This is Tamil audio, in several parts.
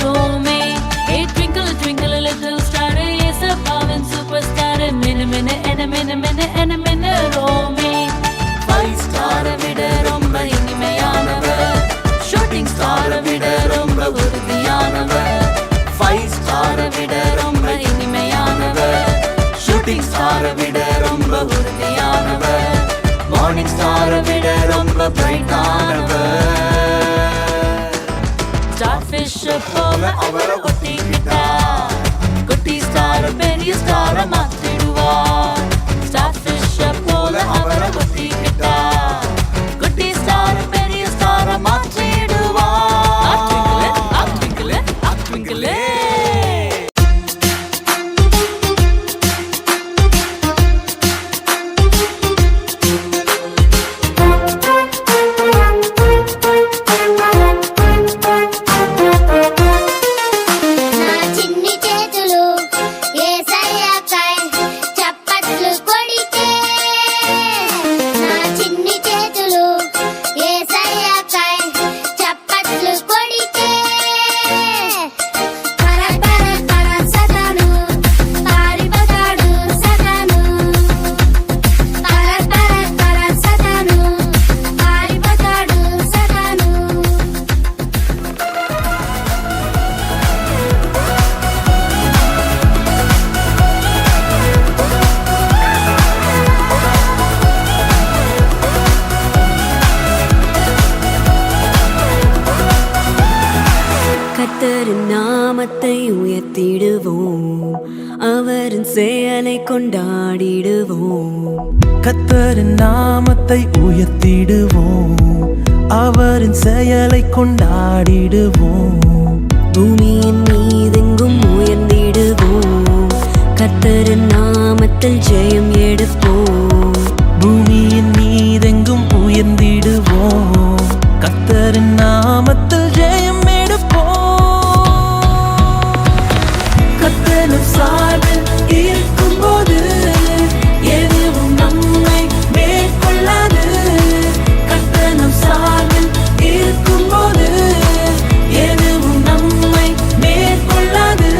Rome. Hey, twinkle, twinkle, little star, yes, a power superstar. Minute, Rome. 5-star vida romba இனிமையானவர். Shooting star vida romba உறுதியானவர். 5-star vida romba இனிமையானவர். Shooting star vida romba உறுதியானவர். Morning star vida romba bright-ஆனவர். Starfish போல அவரை ஒட்டிக்கிட்டா குட்டி ஸ்டார் பெரிய ஸ்டார மாத்திடுவார். Starfish போல அவரை ஒட்டிக்கிட்டா குட்டி ஸ்டார் பெரிய ஸ்டார மாத்திடுவார். Twinkle, twinkle. கர்த்தரின் நாமத்தை உயர்த்திடுவோம், அவரின் செயலை கொண்டாடிடுவோம். கர்த்தரின் நாமத்தை உயர்த்திடுவோம், அவரின் செயலை கொண்டாடிடுவோம். பூமியின் மீதெங்கும் உயர்ந்திடுவோம், கர்த்தரின் நாமத்தில் ஜெயம் எடுப்போம். பூமியின் மீதெங்கும் உயர்ந்திடுவோம், கர்த்தரின் நாமத்தில் ஜெயம் எடுப்போம். கர்த்தரின் சார்பில் இருக்கும்போது எதுவும் நம்மை மேற்கொள்ளாது. கர்த்தரின் சார்பில் இருக்கும்போது எதுவும் நம்மை மேற்கொள்ளாது.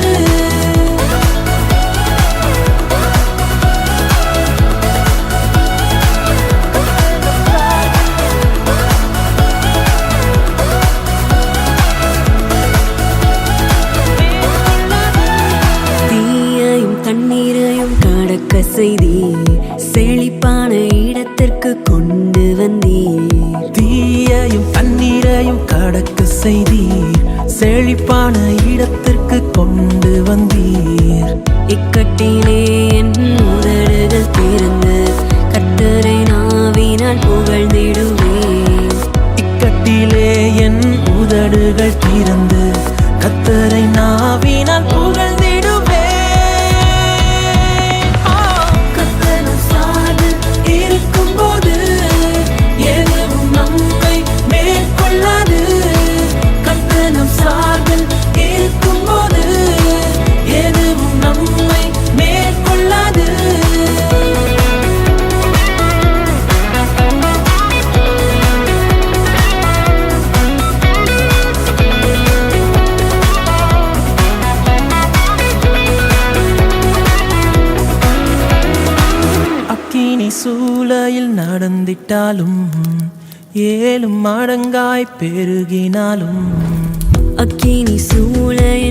தண்ணீரையும் கடக்க செய்தீர், செழிப்பான இடத்திற்கு கொண்டு வந்தீர். தீயையும் தண்ணீரையும் கடக்க செய்தீர், செழிப்பான இடத்திற்கு கொண்டு வந்தீர். இக்கட்டிலே என் உதடுகள் திறந்து கர்த்தரை நாவினால் புகழ்ந்திடுவேன். இக்கட்டிலே என் உதடுகள் திறந்து கர்த்தரை நாவினால் புகழ்ந்திடுவேன். இருக்கும்போது எதுவும் நம்மை மேற்கொள்ளாது. கர்த்தரின் சார்பில் இருக்கும்போது எதுவும் நம்மை மேற்கொள்ளாது. அக்கினி சூளையில் நடந்திட்டாலும் 7 மடங்காய் பெருகினாலும், அக்கினி சூளை